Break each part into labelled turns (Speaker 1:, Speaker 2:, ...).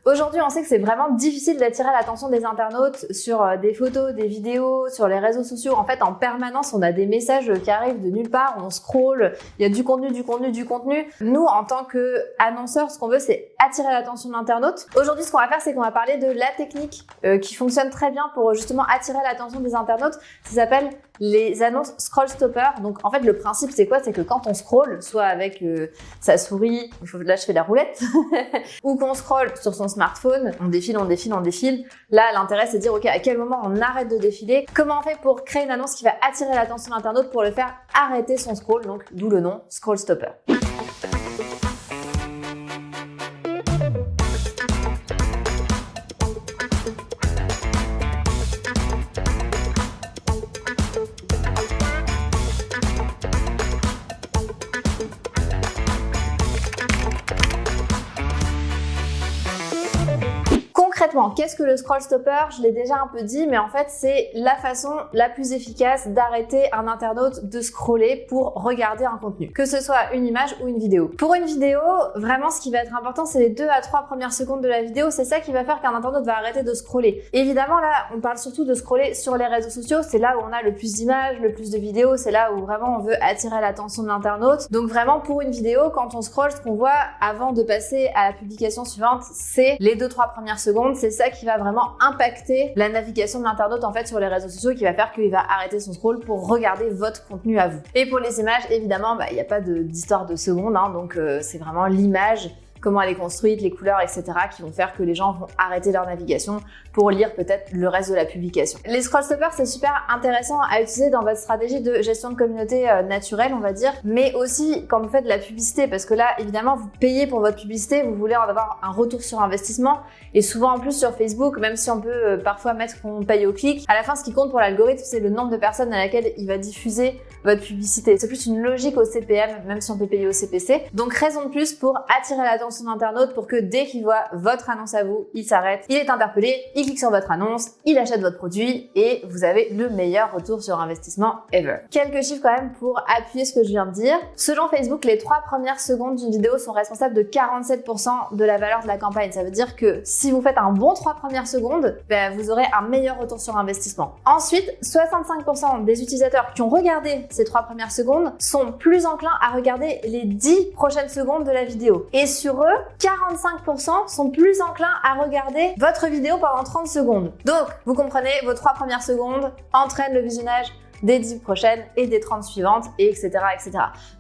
Speaker 1: Aujourd'hui, on sait que c'est vraiment difficile d'attirer l'attention des internautes sur des photos, des vidéos, sur les réseaux sociaux. En fait, en permanence, on a des messages qui arrivent de nulle part, on scrolle, il y a du contenu, du contenu, du contenu. Nous, en tant qu'annonceurs, ce qu'on veut, c'est attirer l'attention de l'internaute. Aujourd'hui, ce qu'on va faire, c'est qu'on va parler de la technique qui fonctionne très bien pour justement attirer l'attention des internautes. Ça s'appelle les annonces scroll stopper. Donc, en fait, le principe, c'est quoi? C'est que quand on scrolle, soit avec sa souris, là, je fais la roulette, ou qu'on scrolle sur son smartphone, on défile, on défile, on défile. Là, l'intérêt, c'est de dire, OK, à quel moment on arrête de défiler? Comment on fait pour créer une annonce qui va attirer l'attention de l'internaute pour le faire arrêter son scroll? Donc, d'où le nom scroll stopper. Concrètement, qu'est-ce que le scroll stopper? Je l'ai déjà un peu dit, mais en fait, c'est la façon la plus efficace d'arrêter un internaute de scroller pour regarder un contenu, que ce soit une image ou une vidéo. Pour une vidéo, vraiment, ce qui va être important, c'est les 2 à 3 premières secondes de la vidéo. C'est ça qui va faire qu'un internaute va arrêter de scroller. Évidemment, là, on parle surtout de scroller sur les réseaux sociaux. C'est là où on a le plus d'images, le plus de vidéos. C'est là où vraiment on veut attirer l'attention de l'internaute. Donc vraiment, pour une vidéo, quand on scrolle, ce qu'on voit avant de passer à la publication suivante, c'est les 2-3 premières secondes. C'est ça qui va vraiment impacter la navigation de l'internaute en fait sur les réseaux sociaux et qui va faire qu'il va arrêter son scroll pour regarder votre contenu à vous. Et pour les images, évidemment, il n'y a pas d'histoire de secondes, hein, donc c'est vraiment l'image, comment elle est construite, les couleurs, etc. qui vont faire que les gens vont arrêter leur navigation pour lire peut-être le reste de la publication. Les scroll stoppers, c'est super intéressant à utiliser dans votre stratégie de gestion de communauté naturelle, on va dire, mais aussi quand vous faites de la publicité, parce que là, évidemment, vous payez pour votre publicité, vous voulez en avoir un retour sur investissement, et souvent en plus sur Facebook, même si on peut parfois mettre qu'on paye au clic, à la fin, ce qui compte pour l'algorithme, c'est le nombre de personnes à laquelle il va diffuser votre publicité. C'est plus une logique au CPM, même si on peut payer au CPC. Donc, raison de plus pour attirer l'attention d'internaute pour que dès qu'il voit votre annonce à vous, il s'arrête, il est interpellé, il clique sur votre annonce, il achète votre produit et vous avez le meilleur retour sur investissement ever. Quelques chiffres quand même pour appuyer ce que je viens de dire. Selon Facebook, les 3 premières secondes d'une vidéo sont responsables de 47% de la valeur de la campagne. Ça veut dire que si vous faites un bon 3 premières secondes, vous aurez un meilleur retour sur investissement. Ensuite, 65% des utilisateurs qui ont regardé ces 3 premières secondes sont plus enclins à regarder les 10 prochaines secondes de la vidéo. Et sur eux, 45% sont plus enclins à regarder votre vidéo pendant 30 secondes. Donc, vous comprenez, vos 3 premières secondes entraînent le visionnage des 10 prochaines et des 30 suivantes, et etc., etc.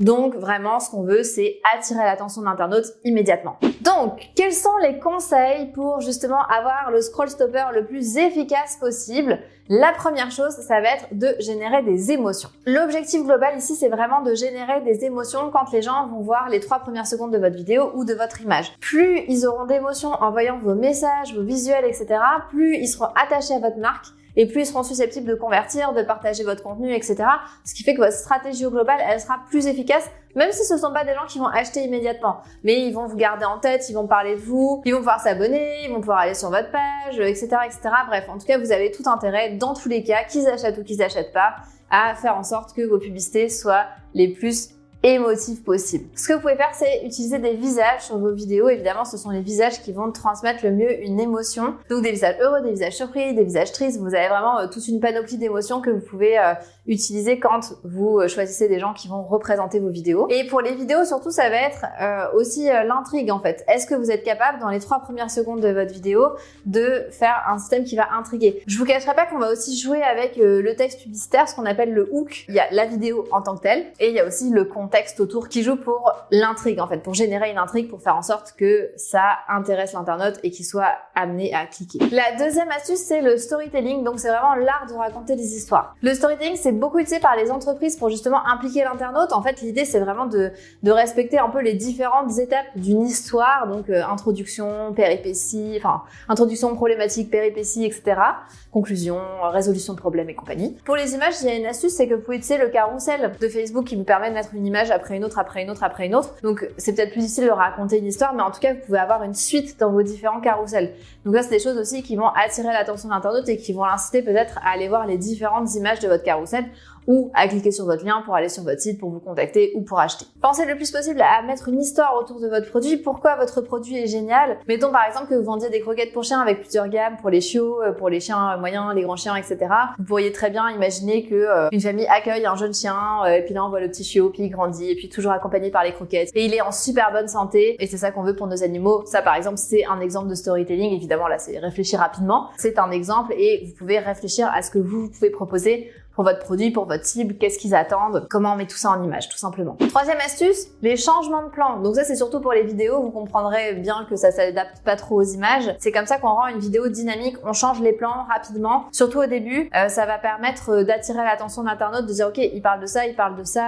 Speaker 1: Donc, vraiment, ce qu'on veut, c'est attirer l'attention de l'internaute imméditement. Donc, quels sont les conseils pour justement avoir le scroll stopper le plus efficace possible? La première chose, ça va être de générer des émotions. L'objectif global ici, c'est vraiment de générer des émotions quand les gens vont voir les 3 premières secondes de votre vidéo ou de votre image. Plus ils auront d'émotions en voyant vos messages, vos visuels, etc., plus ils seront attachés à votre marque et plus ils seront susceptibles de convertir, de partager votre contenu, etc. Ce qui fait que votre stratégie au global, elle sera plus efficace, même si ce ne sont pas des gens qui vont acheter immédiatement. Mais ils vont vous garder en tête, ils vont parler de vous, ils vont pouvoir s'abonner, ils vont pouvoir aller sur votre page, etc., etc. Bref, en tout cas, vous avez tout intérêt, dans tous les cas, qu'ils achètent ou qu'ils n'achètent pas, à faire en sorte que vos publicités soient les plus émotif possible. Ce que vous pouvez faire, c'est utiliser des visages sur vos vidéos. Évidemment, ce sont les visages qui vont transmettre le mieux une émotion. Donc des visages heureux, des visages surpris, des visages tristes. Vous avez vraiment toute une panoplie d'émotions que vous pouvez utiliser quand vous choisissez des gens qui vont représenter vos vidéos. Et pour les vidéos, surtout, ça va être aussi l'intrigue en fait. Est-ce que vous êtes capable, dans les 3 premières secondes de votre vidéo, de faire un système qui va intriguer? Je vous cacherai pas qu'on va aussi jouer avec le texte publicitaire, ce qu'on appelle le hook. Il y a la vidéo en tant que telle et il y a aussi le contexte autour qui joue pour l'intrigue en fait, pour générer une intrigue, pour faire en sorte que ça intéresse l'internaute et qu'il soit amené à cliquer. La deuxième astuce, c'est le storytelling. Donc c'est vraiment l'art de raconter des histoires. Le storytelling, c'est beaucoup utilisé par les entreprises pour justement impliquer l'internaute. En fait, l'idée, c'est vraiment de respecter un peu les différentes étapes d'une histoire. Donc introduction, péripéties, enfin introduction, problématique, péripéties, etc. Conclusion, résolution de problèmes et compagnie. Pour les images, il y a une astuce, c'est que vous pouvez utiliser le carrousel de Facebook qui vous permet de mettre une image après une autre, après une autre, après une autre. Donc c'est peut-être plus difficile de raconter une histoire, mais en tout cas, vous pouvez avoir une suite dans vos différents carousels. Donc là, c'est des choses aussi qui vont attirer l'attention de l'internaute et qui vont l'inciter peut-être à aller voir les différentes images de votre carrousel ou à cliquer sur votre lien pour aller sur votre site, pour vous contacter ou pour acheter. Pensez le plus possible à mettre une histoire autour de votre produit, pourquoi votre produit est génial. Mettons par exemple que vous vendiez des croquettes pour chiens avec plusieurs gammes, pour les chiots, pour les chiens moyens, les grands chiens, etc. Vous pourriez très bien imaginer que une famille accueille un jeune chien, et puis là on voit le petit chiot, puis il grandit, et puis toujours accompagné par les croquettes, et il est en super bonne santé, et c'est ça qu'on veut pour nos animaux. Ça par exemple c'est un exemple de storytelling. Évidemment là c'est réfléchir rapidement, c'est un exemple et vous pouvez réfléchir à ce que vous pouvez proposer pour votre produit, pour votre cible, qu'est-ce qu'ils attendent, comment on met tout ça en image, tout simplement. Troisième astuce, les changements de plan. Donc ça, c'est surtout pour les vidéos, vous comprendrez bien que ça s'adapte pas trop aux images. C'est comme ça qu'on rend une vidéo dynamique, on change les plans rapidement, surtout au début. Ça va permettre d'attirer l'attention de l'internaute, de dire ok, il parle de ça,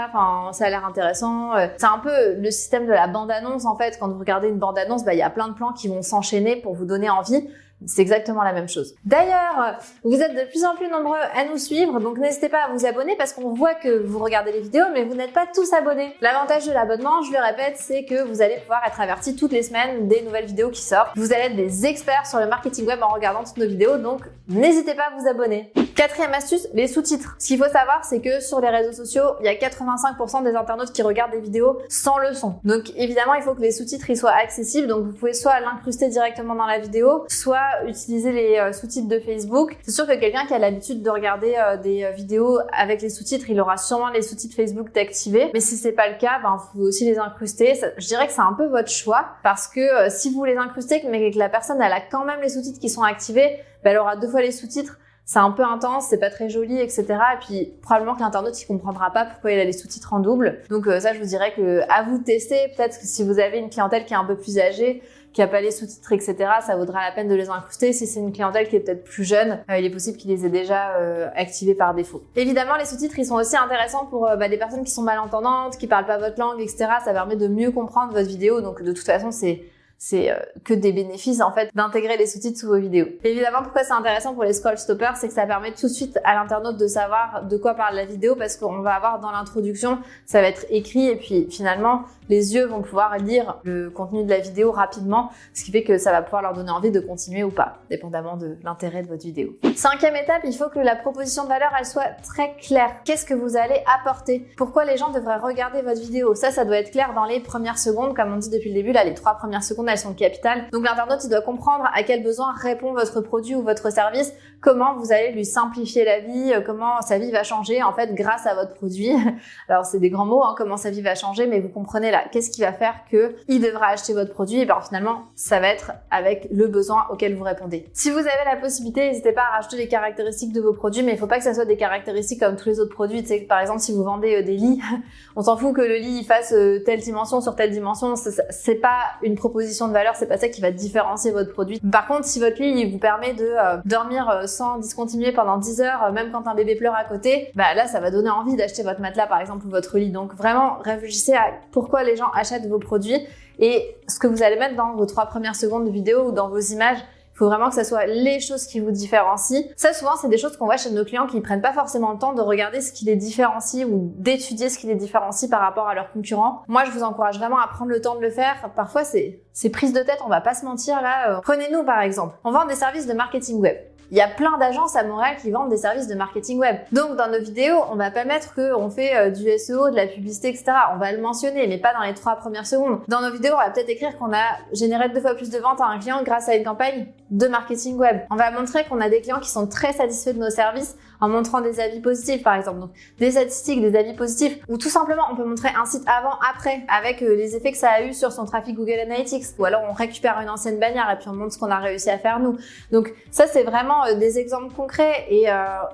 Speaker 1: enfin, ça a l'air intéressant. C'est un peu le système de la bande-annonce en fait. Quand vous regardez une bande-annonce, il y a plein de plans qui vont s'enchaîner pour vous donner envie. C'est exactement la même chose. D'ailleurs, vous êtes de plus en plus nombreux à nous suivre, donc n'hésitez pas à vous abonner parce qu'on voit que vous regardez les vidéos, mais vous n'êtes pas tous abonnés. L'avantage de l'abonnement, je le répète, c'est que vous allez pouvoir être avertis toutes les semaines des nouvelles vidéos qui sortent. Vous allez être des experts sur le marketing web en regardant toutes nos vidéos, donc n'hésitez pas à vous abonner. Quatrième astuce, les sous-titres. Ce qu'il faut savoir, c'est que sur les réseaux sociaux, il y a 85% des internautes qui regardent des vidéos sans le son. Donc évidemment, il faut que les sous-titres soient accessibles, donc vous pouvez soit l'incruster directement dans la vidéo, soit utiliser les sous-titres de Facebook. C'est sûr que quelqu'un qui a l'habitude de regarder des vidéos avec les sous-titres, il aura sûrement les sous-titres Facebook d'activer. Mais si c'est pas le cas, vous pouvez aussi les incruster. Je dirais que c'est un peu votre choix parce que si vous les incrustez, mais que la personne elle a quand même les sous-titres qui sont activés, elle aura 2 fois les sous-titres. C'est un peu intense, c'est pas très joli, etc. Et puis probablement que l'internaute il comprendra pas pourquoi il a les sous-titres en double. Donc ça, je vous dirais que à vous de tester. Peut-être que si vous avez une clientèle qui est un peu plus âgée, qui a pas les sous-titres, etc., ça vaudra la peine de les incruster. Si c'est une clientèle qui est peut-être plus jeune, il est possible qu'il les ait déjà activés par défaut. Évidemment, les sous-titres, ils sont aussi intéressants pour des personnes qui sont malentendantes, qui parlent pas votre langue, etc. Ça permet de mieux comprendre votre vidéo. Donc de toute façon, c'est que des bénéfices en fait d'intégrer les sous-titres sous vos vidéos. Évidemment, pourquoi c'est intéressant pour les scroll stoppers, c'est que ça permet tout de suite à l'internaute de savoir de quoi parle la vidéo parce qu'on va avoir dans l'introduction, ça va être écrit et puis finalement les yeux vont pouvoir lire le contenu de la vidéo rapidement, ce qui fait que ça va pouvoir leur donner envie de continuer ou pas, dépendamment de l'intérêt de votre vidéo. Cinquième étape, il faut que la proposition de valeur elle soit très claire. Qu'est-ce que vous allez apporter? Pourquoi les gens devraient regarder votre vidéo? Ça doit être clair dans les premières secondes, comme on dit depuis le début, là les 3 premières secondes elles sont capitales. Donc l'internaute il doit comprendre à quel besoin répond votre produit ou votre service, comment vous allez lui simplifier la vie, comment sa vie va changer en fait grâce à votre produit. Alors c'est des grands mots, comment sa vie va changer, mais vous comprenez là, qu'est-ce qui va faire que il devra acheter votre produit? Et finalement ça va être avec le besoin auquel vous répondez. Si vous avez la possibilité, n'hésitez pas à rajouter les caractéristiques de vos produits, mais il faut pas que ça soit des caractéristiques comme tous les autres produits. Tu sais, par exemple si vous vendez des lits, on s'en fout que le lit il fasse telle dimension sur telle dimension, c'est pas une proposition de valeur, c'est pas ça qui va différencier votre produit. Par contre, si votre lit il vous permet de dormir sans discontinuer pendant 10 heures, même quand un bébé pleure à côté, là ça va donner envie d'acheter votre matelas par exemple ou votre lit. Donc vraiment réfléchissez à pourquoi les gens achètent vos produits et ce que vous allez mettre dans vos 3 premières secondes de vidéo ou dans vos images. Il faut vraiment que ça soit les choses qui vous différencient. Ça, souvent, c'est des choses qu'on voit chez nos clients qui prennent pas forcément le temps de regarder ce qui les différencie ou d'étudier ce qui les différencie par rapport à leurs concurrents. Moi, je vous encourage vraiment à prendre le temps de le faire. Parfois, c'est prise de tête, on va pas se mentir là. Prenez-nous par exemple. On vend des services de marketing web. Il y a plein d'agences à Montréal qui vendent des services de marketing web. Donc, dans nos vidéos, on va pas mettre qu'on fait du SEO, de la publicité, etc. On va le mentionner, mais pas dans les 3 premières secondes. Dans nos vidéos, on va peut-être écrire qu'on a généré 2 fois plus de ventes à un client grâce à une campagne de marketing web. On va montrer qu'on a des clients qui sont très satisfaits de nos services en montrant des avis positifs, par exemple. Donc, des statistiques, des avis positifs. Ou tout simplement, on peut montrer un site avant-après avec les effets que ça a eu sur son trafic Google Analytics. Ou alors, on récupère une ancienne bannière et puis on montre ce qu'on a réussi à faire nous. Donc, ça, c'est vraiment des exemples concrets et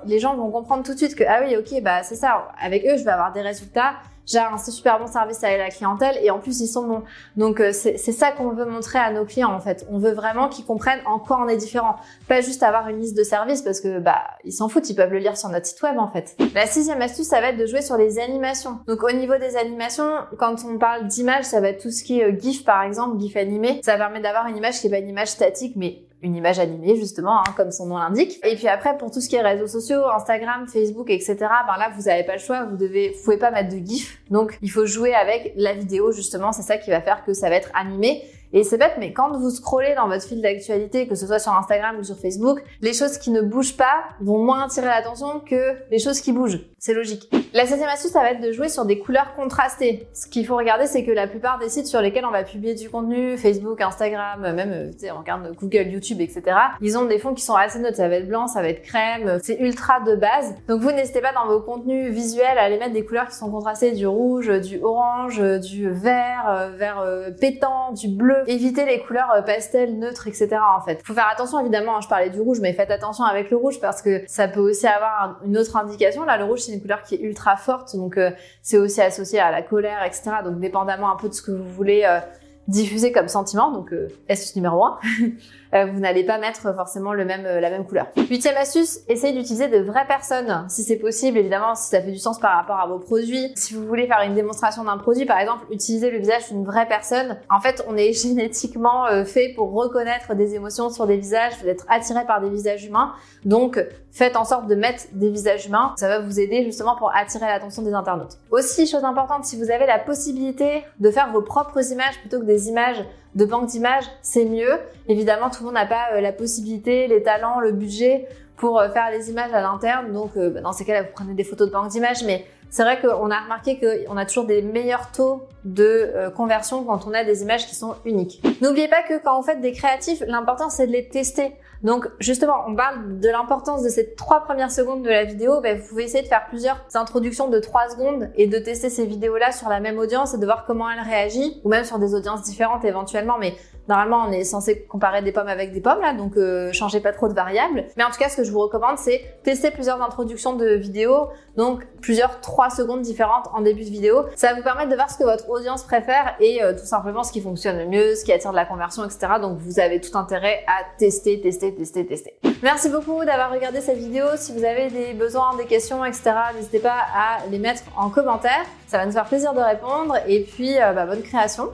Speaker 1: les gens vont comprendre tout de suite que, ah oui, ok, c'est ça. Avec eux, je vais avoir des résultats. J'ai un super bon service à la clientèle et en plus ils sont bons. Donc c'est ça qu'on veut montrer à nos clients en fait. On veut vraiment qu'ils comprennent en quoi on est différent. Pas juste avoir une liste de services parce que ils s'en foutent, ils peuvent le lire sur notre site web en fait. La 6e astuce, ça va être de jouer sur les animations. Donc au niveau des animations, quand on parle d'image, ça va être tout ce qui est GIF par exemple, GIF animé. Ça permet d'avoir une image qui est pas une image statique mais une image animée justement, comme son nom l'indique. Et puis après, pour tout ce qui est réseaux sociaux, Instagram, Facebook, etc., là, vous n'avez pas le choix, vous pouvez pas mettre de GIF. Donc, il faut jouer avec la vidéo justement, c'est ça qui va faire que ça va être animé. Et c'est bête, mais quand vous scrollez dans votre fil d'actualité, que ce soit sur Instagram ou sur Facebook, les choses qui ne bougent pas vont moins attirer l'attention que les choses qui bougent. C'est logique. La 7e astuce, ça va être de jouer sur des couleurs contrastées. Ce qu'il faut regarder, c'est que la plupart des sites sur lesquels on va publier du contenu, Facebook, Instagram, même, on regarde Google, YouTube, etc., ils ont des fonds qui sont assez neutres. Ça va être blanc, ça va être crème, c'est ultra de base. Donc vous n'hésitez pas dans vos contenus visuels à aller mettre des couleurs qui sont contrastées, du rouge, du orange, du vert, vert pétant, du bleu. Évitez les couleurs pastel, neutres, etc. en fait. Faut faire attention évidemment, je parlais du rouge, mais faites attention avec le rouge parce que ça peut aussi avoir une autre indication. Là, le rouge, c'est une couleur qui est ultra forte, donc c'est aussi associé à la colère, etc. Donc dépendamment un peu de ce que vous voulez diffuser comme sentiment, donc astuce numéro 1, vous n'allez pas mettre forcément la même couleur. 8e astuce, essayez d'utiliser de vraies personnes, si c'est possible, évidemment, si ça fait du sens par rapport à vos produits. Si vous voulez faire une démonstration d'un produit, par exemple, utilisez le visage d'une vraie personne. En fait, on est génétiquement fait pour reconnaître des émotions sur des visages, d'être attiré par des visages humains. Donc, faites en sorte de mettre des visages humains. Ça va vous aider justement pour attirer l'attention des internautes. Aussi, chose importante, si vous avez la possibilité de faire vos propres images plutôt que des images de banque d'images, c'est mieux. Évidemment, tout le monde n'a pas la possibilité, les talents, le budget pour faire les images à l'interne. Donc, dans ces cas-là, vous prenez des photos de banque d'images. Mais c'est vrai qu'on a remarqué qu'on a toujours des meilleurs taux de conversion quand on a des images qui sont uniques. N'oubliez pas que quand vous faites des créatifs, l'important c'est de les tester. Donc justement, on parle de l'importance de ces 3 premières secondes de la vidéo. Vous pouvez essayer de faire plusieurs introductions de 3 secondes et de tester ces vidéos-là sur la même audience et de voir comment elle réagit, ou même sur des audiences différentes éventuellement. Mais normalement, on est censé comparer des pommes avec des pommes là, donc changez pas trop de variables. Mais en tout cas, ce que je vous recommande, c'est tester plusieurs introductions de vidéos, donc plusieurs 3 secondes différentes en début de vidéo. Ça va vous permettre de voir ce que votre audience préfère et tout simplement ce qui fonctionne le mieux, ce qui attire de la conversion, etc. Donc vous avez tout intérêt à tester. Merci beaucoup d'avoir regardé cette vidéo. Si vous avez des besoins, des questions, etc., n'hésitez pas à les mettre en commentaire. Ça va nous faire plaisir de répondre et puis bonne création.